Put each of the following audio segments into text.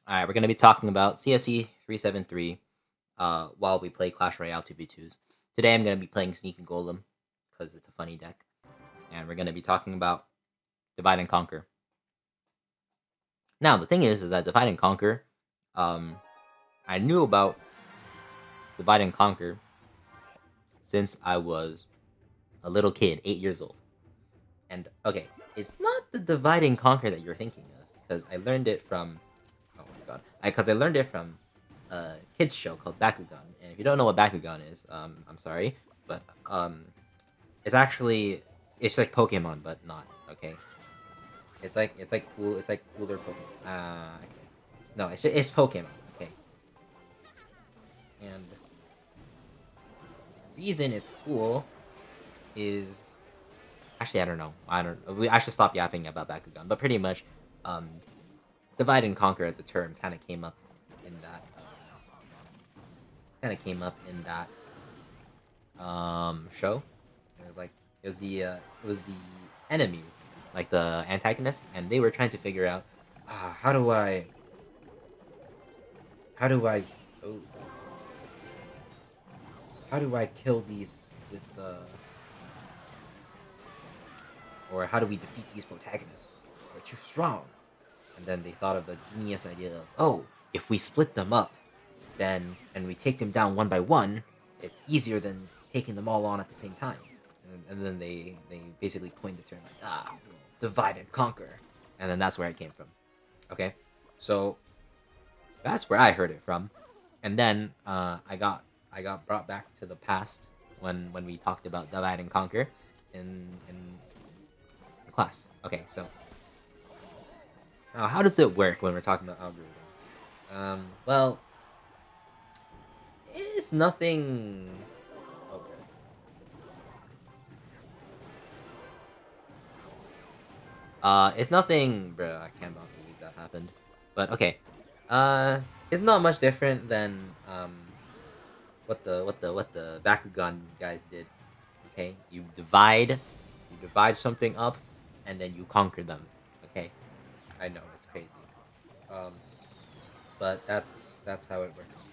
Alright, we're gonna be talking about CSE 373 while we play Clash Royale 2v2s. Today I'm gonna be playing Sneak and Golem because it's a funny deck, and we're gonna be talking about Divide and Conquer. Now the thing is that Divide and Conquer, um, I knew about Divide and Conquer since I was a little kid, 8 years old. And okay, it's not the Divide and Conquer that you're thinking of because I learned it from oh my god. Because I learned it from a kids show called Bakugan. And if you don't know what Bakugan is, I'm sorry, but it's actually it's like Pokemon, but not okay. It's like cool. It's like cooler Pokemon. Okay. No, it's Pokemon. Okay. And the reason it's cool is actually I don't know. I should stop yapping about Bakugan. But pretty much, um, divide and conquer as a term kind of came up in that. Kind of came up in that show. It was like it was the enemies, like the antagonists, and they were trying to figure out how do I oh, how do I kill these this or how do we defeat these protagonists? They're too strong. And then they thought of the genius idea of, oh, if we split them up, then and we take them down one by one, it's easier than taking them all on at the same time. And then they basically coined the term like divide and conquer, and then that's where it came from. Okay, so that's where I heard it from, and then I got brought back to the past when we talked about divide and conquer in class. Okay, so now how does it work when we're talking about algorithms? Well, it's nothing. Okay. It's nothing, bro. I cannot believe that happened. But okay. Uh, it's not much different than what the Bakugan guys did. Okay, you divide something up, and then you conquer them. Okay, I know it's crazy. Um, but that's how it works.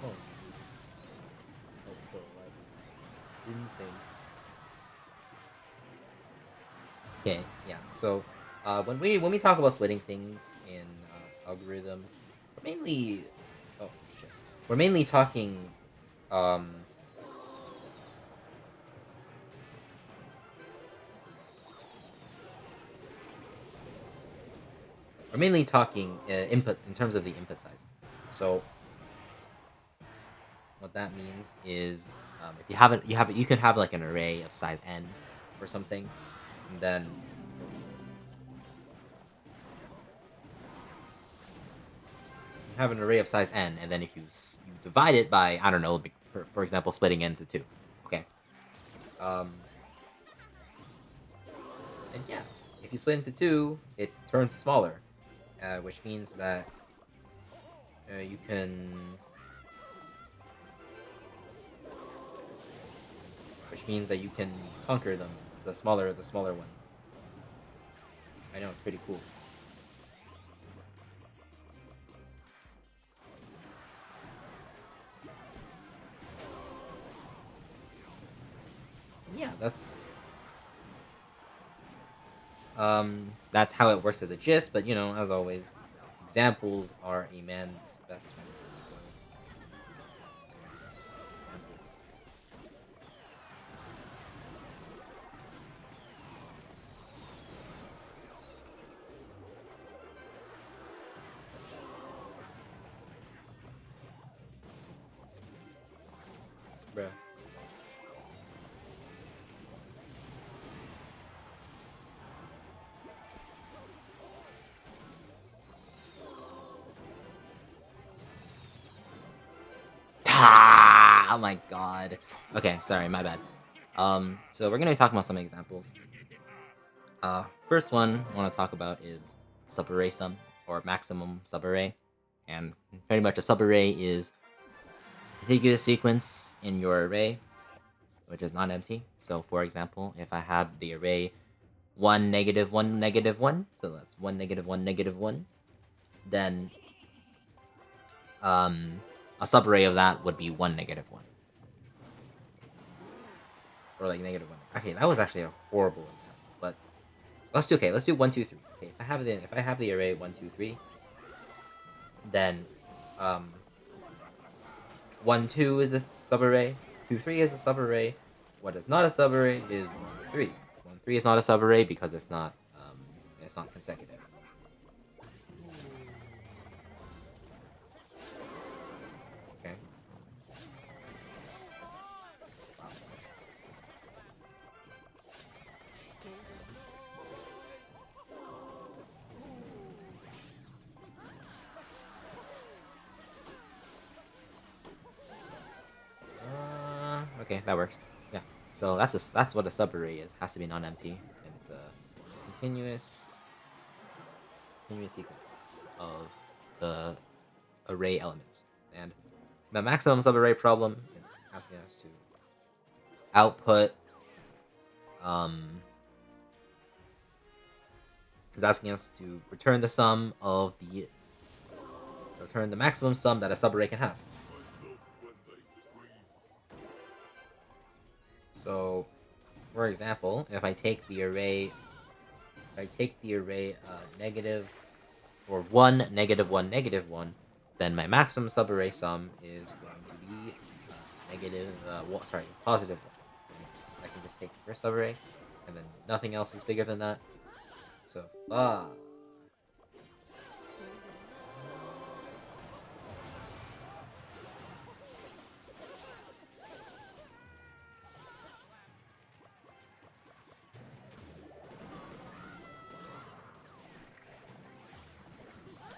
Oh, oh, it's still alive. Insane. Okay, yeah. So, when we talk about splitting things in algorithms, we're mainly oh shit, we're mainly talking um we're mainly talking input in terms of the input size. So what that means is if you can have like an array of size n or something, and then you have an array of size n, and then if you divide it by I don't know, for example, splitting n into two. Okay. Um, And yeah, if you split into two, it turns smaller, which means that you can, conquer them, the smaller ones. I know it's pretty cool. And yeah, that's how it works as a gist. But as always, examples are a man's best friend. So examples. Bruh. Ah, oh my god. Okay, sorry, my bad. So we're gonna be talking about some examples. First one I want to talk about is subarray sum or maximum subarray, and pretty much a subarray is a contiguous sequence in your array, which is not empty. So, for example, if I had the array 1, -1, -1. So that's 1, -1, -1. Then a subarray of that would be 1, -1. Or like -1. Okay, that was actually a horrible example, but let's do 1, 2, 3. Okay, if I have the array 1, 2, 3, then um 1, 2 is a subarray, 2, 3 is a subarray. What is not a subarray is 1, 3. 1, 3 is not a subarray because it's not consecutive. Okay. Okay, that works. Yeah. So that's what a subarray is. Has to be non-empty, and it's a continuous sequence of the array elements. And the maximum subarray problem is asking us to output is asking us to return the maximum sum that a subarray can have. So, for example, if I take the array negative or 1, -1, -1, then my maximum subarray sum is going to be positive 1. I can just take the first subarray, and then nothing else is bigger than that. So,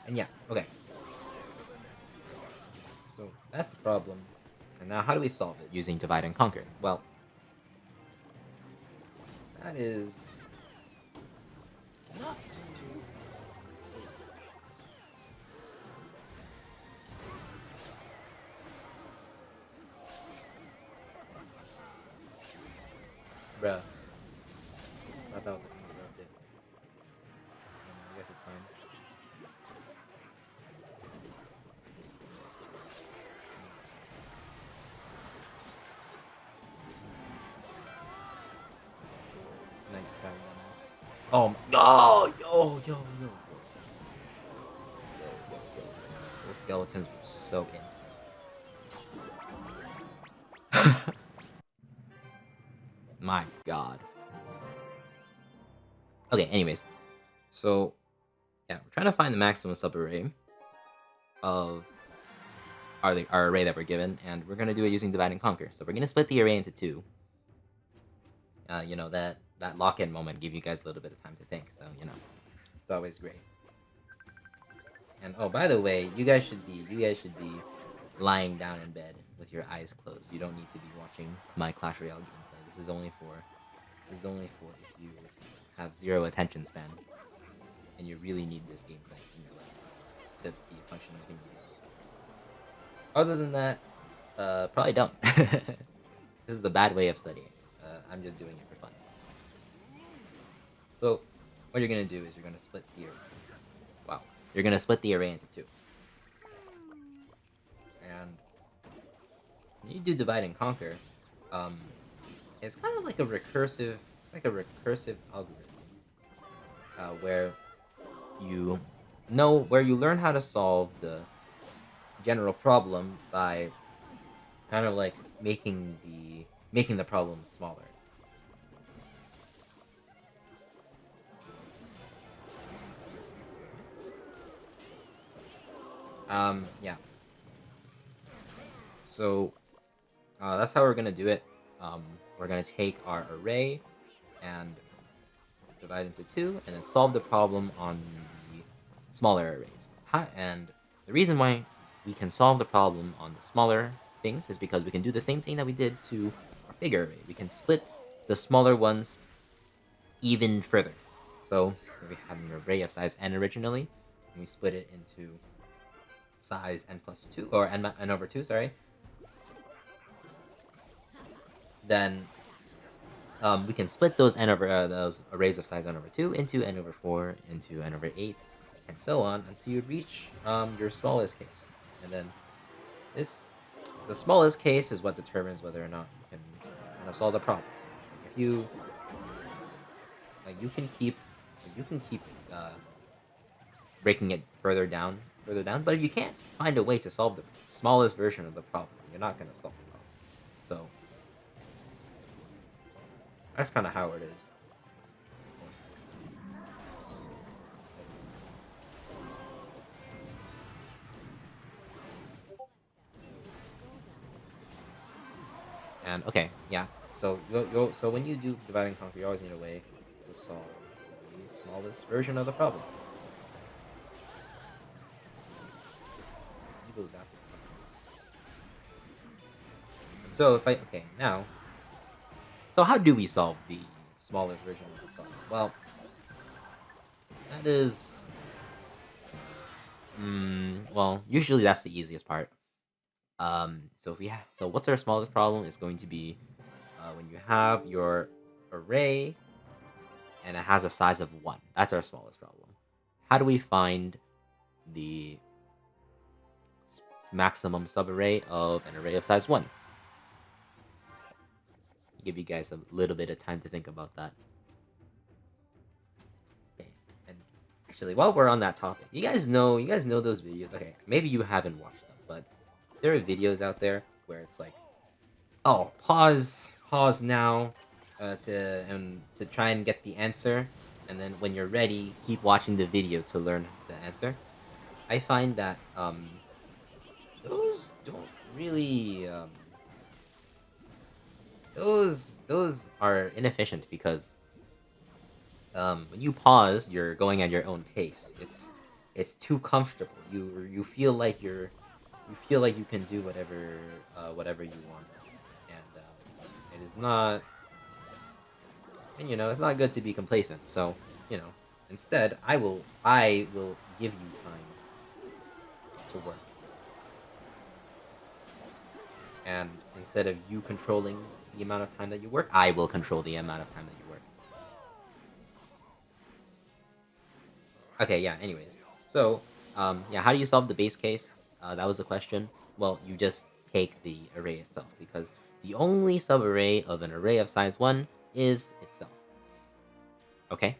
and yeah, okay. So that's the problem. And now how do we solve it using divide and conquer? Well, that is not too... Bruh. I thought that interrupted. I guess it's fine. Nice try, nice. Oh, oh, yo. Those skeletons were so into. My god. Okay, anyways. So, yeah, we're trying to find the maximum subarray of our array that we're given, and we're going to do it using divide and conquer. So we're going to split the array into 2. You know, that lock-in moment give you guys a little bit of time to think, so, you know, it's always great. And, oh, by the way, you guys should be lying down in bed with your eyes closed. You don't need to be watching my Clash Royale gameplay. This is only for if you have 0 attention span, and you really need this gameplay in your life to be a functioning human being. Other than that, probably don't. This is a bad way of studying. I'm just doing it for fun. So, what you're gonna do is you're gonna split the array. Wow. You're gonna split the array into 2. And when you do divide and conquer, it's kind of like a recursive algorithm, where you learn how to solve the general problem by kind of like making the problem smaller. Yeah. So, that's how we're gonna do it. We're gonna take our array and divide into 2, and then solve the problem on the smaller arrays. And the reason why we can solve the problem on the smaller things is because we can do the same thing that we did to our bigger array. We can split the smaller ones even further. So we had an array of size n originally, and we split it into size n plus 2, or n over 2, sorry. Then we can split those arrays of size n over 2 into n over 4 into n over 8, and so on until you reach your smallest case. And then the smallest case is what determines whether or not you can kind of solve the problem. If you you can keep uh, breaking it further down. But if you can't find a way to solve the smallest version of the problem, you're not going to solve the problem. So that's kind of how it is. And okay, yeah. So so when you do divide and conquer, you always need a way to solve the smallest version of the problem. Ego's after. And so if I okay now, so how do we solve the smallest version of the problem? Well, that is, well, usually that's the easiest part. So if we have, so what's our smallest problem is going to be when you have your array and it has a size of 1. That's our smallest problem. How do we find the maximum subarray of an array of size 1? Give you guys a little bit of time to think about that. Okay, and actually, while we're on that topic, you guys know those videos. Okay, maybe you haven't watched them, but there are videos out there where it's like, oh, pause now, to try and get the answer, and then when you're ready, keep watching the video to learn the answer. I find that those don't really those are inefficient because when you pause, you're going at your own pace. It's too comfortable. You feel like you feel like you can do whatever you want, and it is not. And it's not good to be complacent. So instead, I will give you time to work, and instead of you controlling the amount of time that you work, I will control the amount of time that you work. Okay, yeah, anyways. So, yeah, how do you solve the base case? That was the question. Well, you just take the array itself, because the only subarray of an array of size 1 is itself. Okay?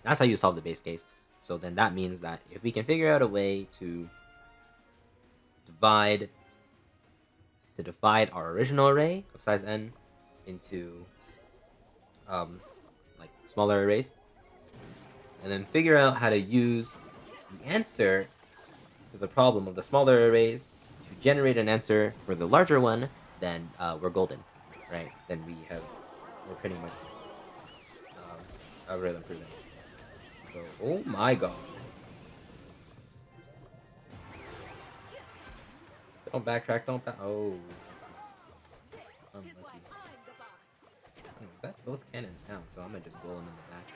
That's how you solve the base case. So then that means that if we can figure out a way to divide our original array of size n into um, like smaller arrays, and then figure out how to use the answer to the problem of the smaller arrays to generate an answer for the larger one, then we're golden, right? Then we're pretty much algorithm proven. So, oh my god. Don't backtrack, don't back. Oh. Unlucky. Is that both cannons down? So I'm gonna just blow them in the back.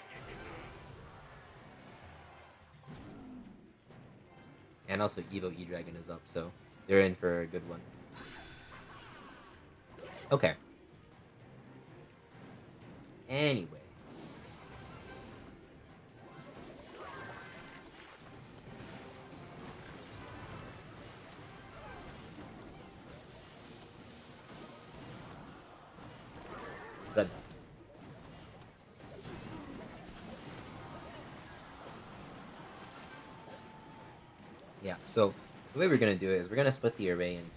And also Evo E-Dragon is up, so they're in for a good one. Okay. Anyway. Good. Yeah, so the way we're gonna do it is we're gonna split the array into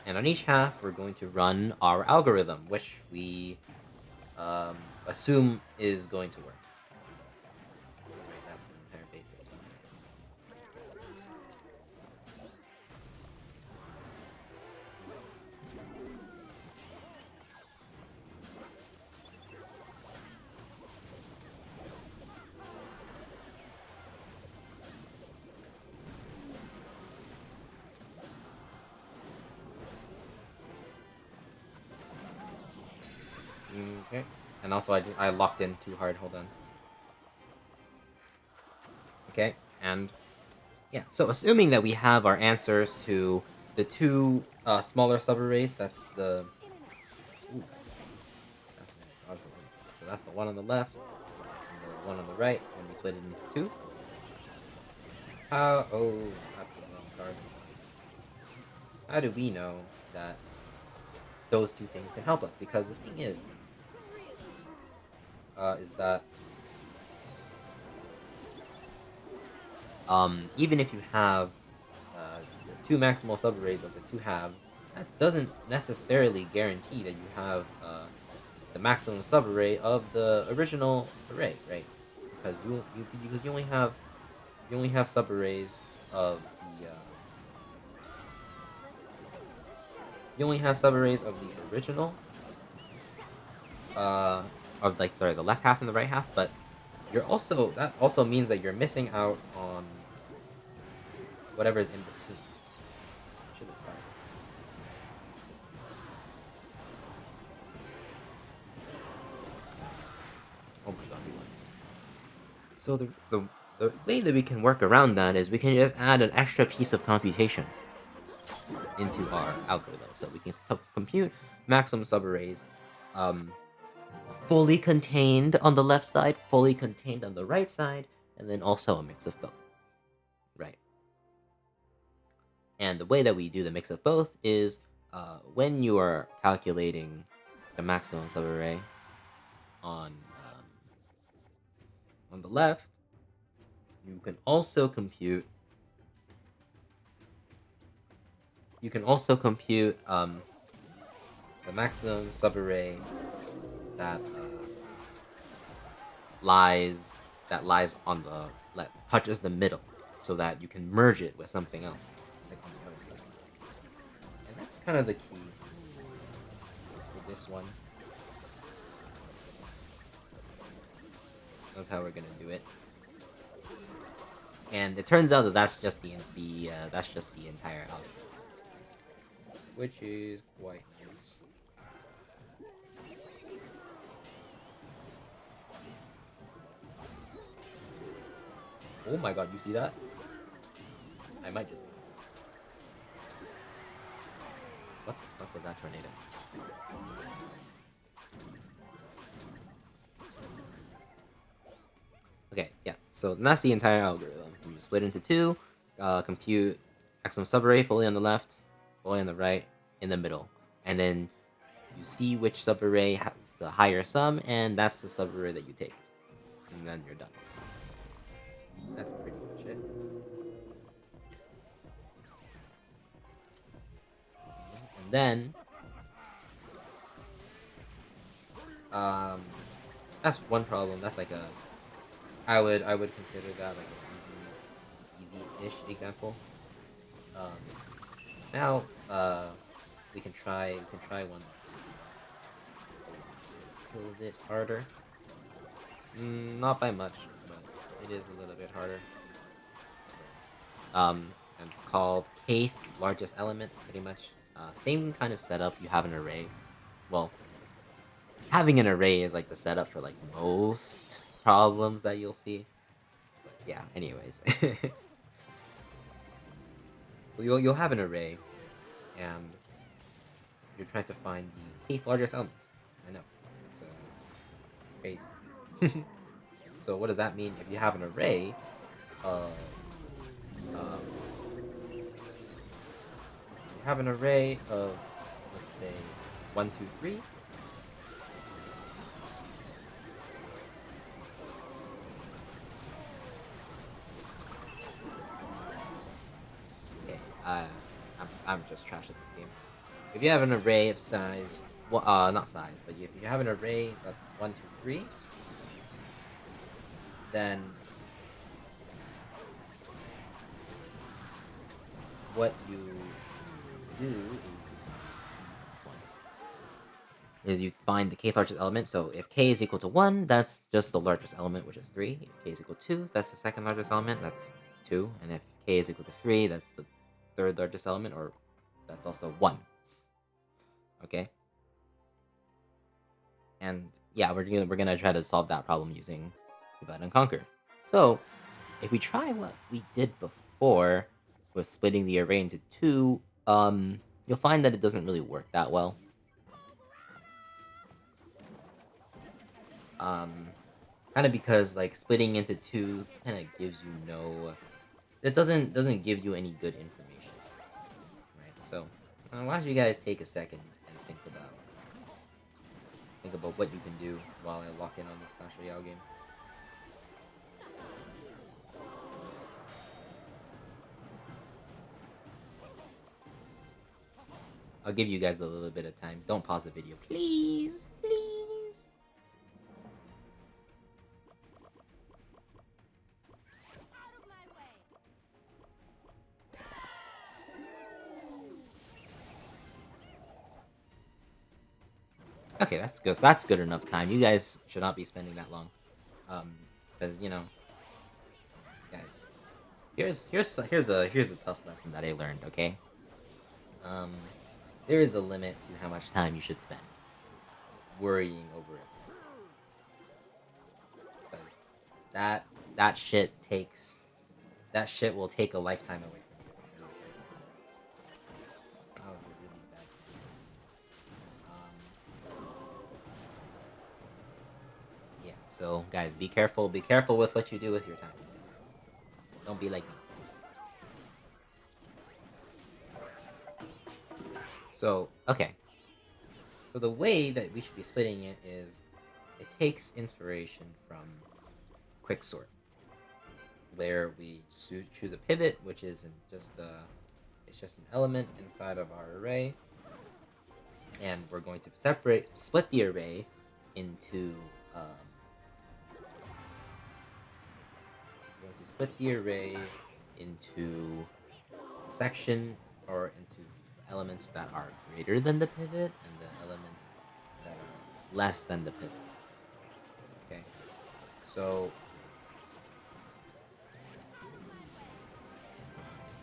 and on each half we're going to run our algorithm, which we assume is going to work. Right, that's the entire basis. Okay. And also, I locked in too hard. Hold on. Okay. And yeah. So assuming that we have our answers to the two smaller subarrays, that's the ooh, that's gonna dodge the one. So that's the one on the left and the one on the right when we split it into two. Oh, that's the wrong card. How do we know that those two things can help us? Because the thing is that even if you have the two maximal subarrays of the two halves, that doesn't necessarily guarantee that you have the maximum subarray of the original array, right? Because because you only have subarrays of the you only have subarrays of the original of like sorry the left half and the right half, but you're also that also means that you're missing out on whatever's in between. Should have tried. Oh my god, we won. So the way that we can work around that is we can just add an extra piece of computation into our algorithm. So we can compute maximum subarrays um, fully contained on the left side, fully contained on the right side, and then also a mix of both. Right. And the way that we do the mix of both is when you are calculating the maximum subarray on on the left, you can also compute the maximum subarray that lies on the that touches the middle, so that you can merge it with something else, like on the other side. And that's kind of the key for this one. That's how we're gonna do it. And it turns out that that's just the entire algorithm, which is quite nice. Oh my god, you see that? I might just. What the fuck was that tornado? Okay, yeah. So that's the entire algorithm. You split into two, compute maximum subarray fully on the left, fully on the right, in the middle, and then you see which subarray has the higher sum, and that's the subarray that you take, and then you're done. That's pretty much it. And then, that's one problem. That's like a I would consider that like an easy-ish example. Um, now we can try one that's a little bit harder. Not by much, but it is a little bit harder. And it's called kth largest element, pretty much. Same kind of setup. You have an array. Well, having an array is like the setup for like most problems that you'll see. But yeah, anyways. So you'll have an array, and you're trying to find the kth largest element. I know. It's crazy. So what does that mean? If you have an array of um, you have an array of, let's say, 1, 2, 3. Okay, I'm just trash at this game. If you have an array of size, well, not size, but if you have an array that's 1, 2, 3, then what you do is you find the kth largest element. So if k is equal to 1, that's just the largest element, which is 3. If k is equal to 2, that's the second largest element, that's 2. And if k is equal to 3, that's the third largest element, or that's also 1. Okay? And yeah, we're gonna try to solve that problem using Divide and Conquer. So if we try what we did before with splitting the array into two, you'll find that it doesn't really work that well. Um, kind of because like splitting into two kind of gives you no, it doesn't give you any good information, right? So why don't you guys take a second and think about what you can do while I lock in on this Clash Royale game. I'll give you guys a little bit of time. Don't pause the video, please, please. Okay, that's good. That's good enough time. You guys should not be spending that long. Because you know, guys, here's a tough lesson that I learned. Okay, um, there is a limit to how much time you should spend worrying over a secret. Because that shit takes that shit will take a lifetime away from you. That was a really bad. Yeah. So guys, be careful. Be careful with what you do with your time. Don't be like me. So okay. So the way that we should be splitting it is, it takes inspiration from Quicksort, where we choose a pivot, which is it's just an element inside of our array, and we're going to split the array into we're going to split the array into a section, or into elements that are greater than the pivot and the elements that are less than the pivot. Okay, so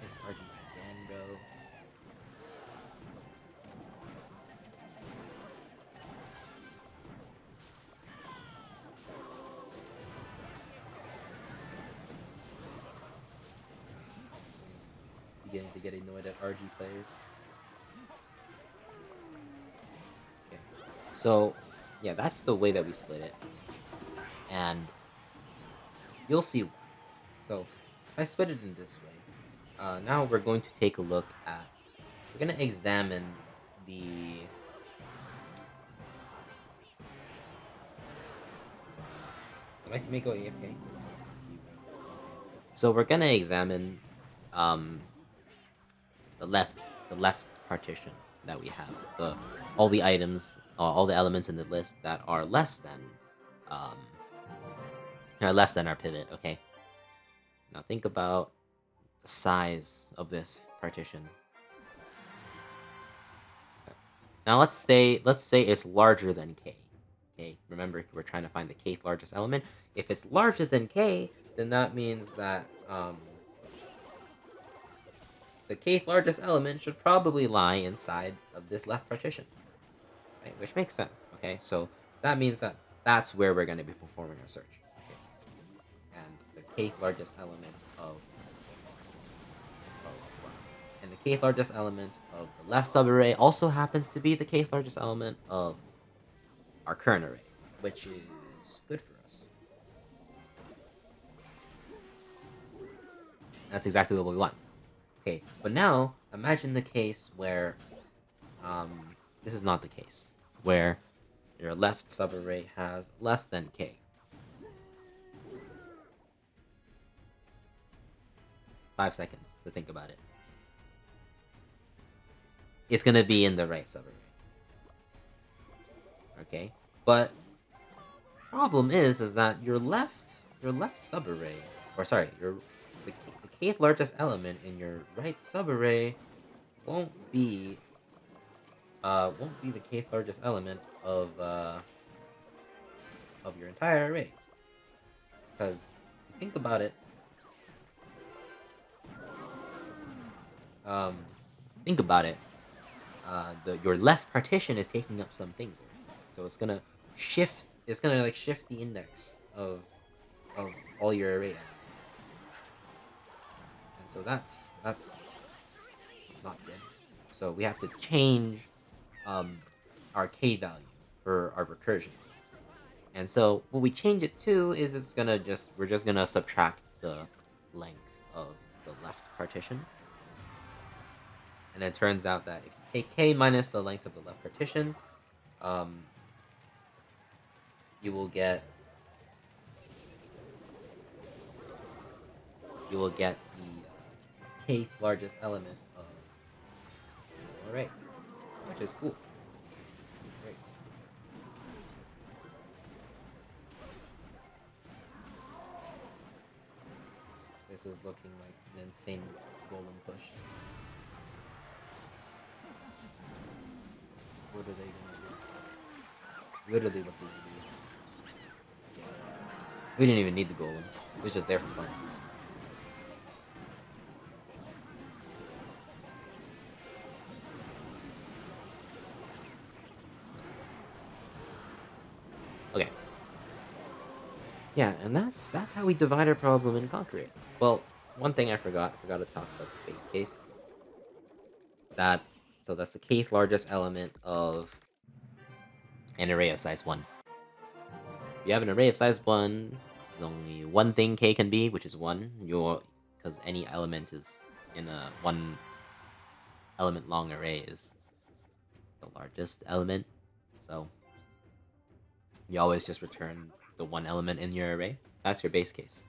this RG again, bro. Beginning to get annoyed at RG players. Okay. So, yeah, that's the way that we split it. And you'll see. So, I split it in this way. Now we're going to take a look at. We're going to examine the. I'd like to make AFK. So we're going to examine um, the left partition that we have, all the items, all the elements in the list that are um less than our pivot. Okay, now think about the size of this partition. Now let's say it's larger than k. Okay, remember we're trying to find the kth largest element. If it's larger than k, then that means that the kth largest element should probably lie inside of this left partition, right? Which makes sense, okay? So that means that that's where we're going to be performing our search, okay? And the kth largest element of and the kth largest element of the left subarray also happens to be the kth largest element of our current array, which is good for us. That's exactly what we want. Okay, but now imagine the case where this is not the case, where your left subarray has less than k. 5 seconds to think about it. It's gonna be in the right subarray. Okay, but problem is that your left subarray, or sorry, the kth largest element in your right subarray won't be the kth largest element of your entire array. Because think about it, um, your left partition is taking up some things here. So it's gonna shift. It's gonna like shift the index of all your array elements, and so that's not good. So we have to change um, our k value for our recursion. And so what we change it to is we're just gonna subtract the length of the left partition. And it turns out that if you take k minus the length of the left partition, um, you will get the kth largest element of the array, which is cool. Great. This is looking like an insane golem push. What are they gonna do? Literally what they do. Yeah. We didn't even need the golem. It was just there for fun. Okay. Yeah, and that's how we divide our problem and conquer it. Well, one thing I forgot to talk about the base case. So that's the kth largest element of an array of size 1. If you have an array of size 1, there's only one thing k can be, which is 1. Because any element is in a 1 element long array is the largest element. So you always just return the 1 element in your array. That's your base case.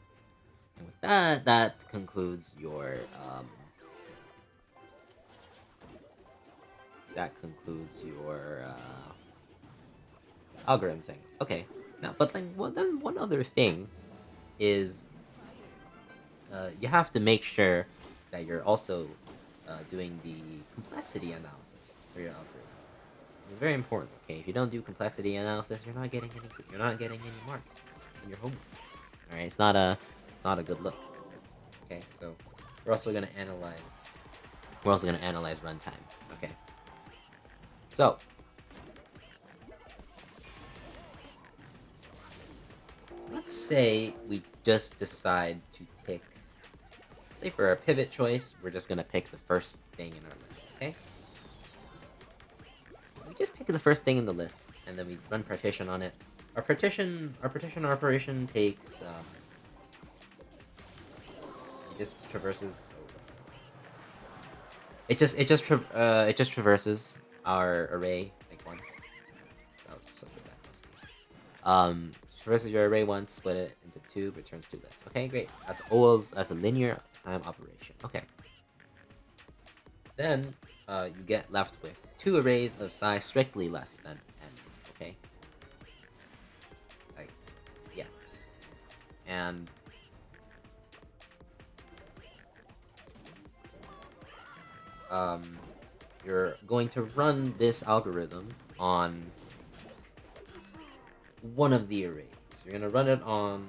And with that concludes your algorithm thing. Okay. Now, but then one other thing is you have to make sure that you're also doing the complexity analysis for your algorithm. It's very important. Okay, if you don't do complexity analysis, you're not getting any marks in your homework. All right, it's not a good look. Okay, so we're also gonna analyze runtime. Okay, so let's say we just decide to pick. Say for our pivot choice, we're just gonna pick the first thing in our list. Okay. We just pick the first thing in the list, and then we run partition on it. Our partition operation takes it just traverses. It just traverses our array like once. That was such a bad mistake. Traverses your array once, split it into 2, returns 2 lists. Okay, great. That's a linear time operation. Okay. Then you get left with 2 arrays of size strictly less than n. Okay. Like, yeah. And you're going to run this algorithm on one of the arrays. You're gonna run it on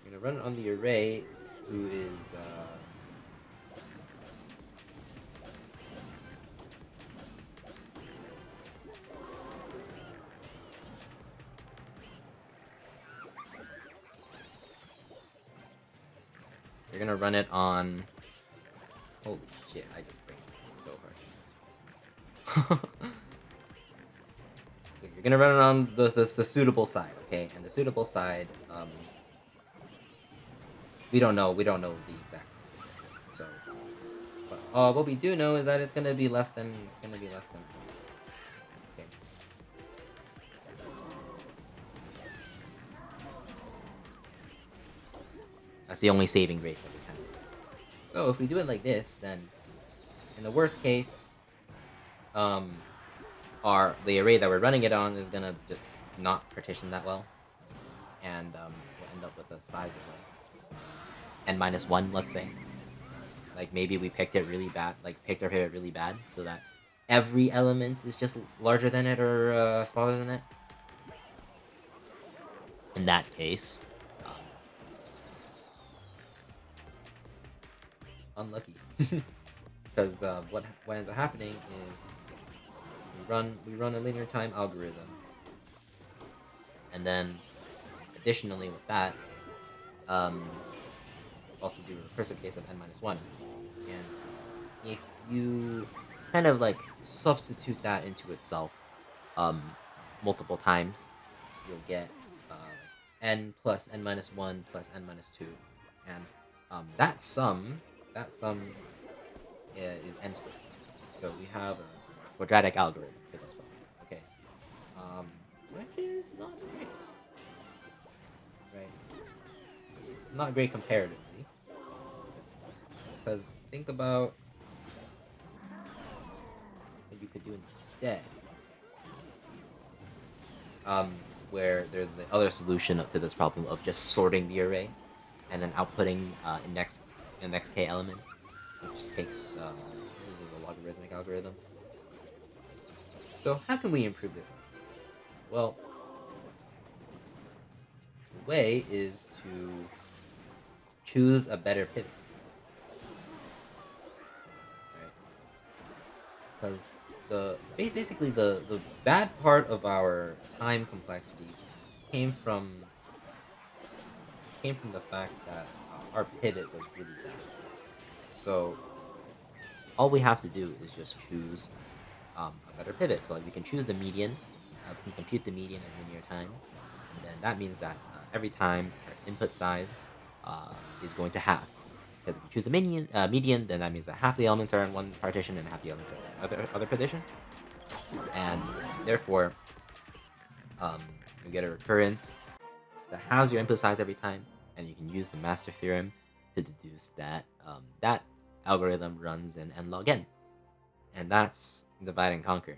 the array who is you're gonna run it on. Holy shit! I just brain so hard. You're gonna run it on the suitable side, okay? And the suitable side, we don't know the exact. So, but what we do know is that it's gonna be less than. Okay. That's the only saving rate that we can do. So if we do it like this, then in the worst case, the array that we're running it on is gonna just not partition that well, and we'll end up with a size of like n-1, let's say. Like maybe we picked it really bad, picked our pivot really bad, so that every element is just larger than it or smaller than it. In that case, unlucky, because what ends up happening is we run a linear time algorithm And then additionally with that, um, also do a recursive case of n minus 1. And if you kind of like substitute that into itself um, multiple times, you'll get like n plus n minus 1 plus n minus 2. And that sum is n squared. So we have a quadratic algorithm for this problem. Okay. Um, which is not great, right? Not great comparatively, because think about what you could do instead. Where there's the other solution to this problem of just sorting the array and then outputting index k element, which takes this is a logarithmic algorithm. So how can we improve this? Well, the way is to choose a better pivot, right? Because basically the bad part of our time complexity came from the fact that our pivot was really bad. So all we have to do is just choose a better pivot. So like we can choose the median, we can compute the median in linear time, and then that means that every time our input size is going to half. Because if we choose a median, then that means that half the elements are in one partition and half the elements are in other partition, and therefore um, you get a recurrence that halves your input size every time, and you can use the master theorem to deduce that that algorithm runs in n log n, and that's divide and conquer.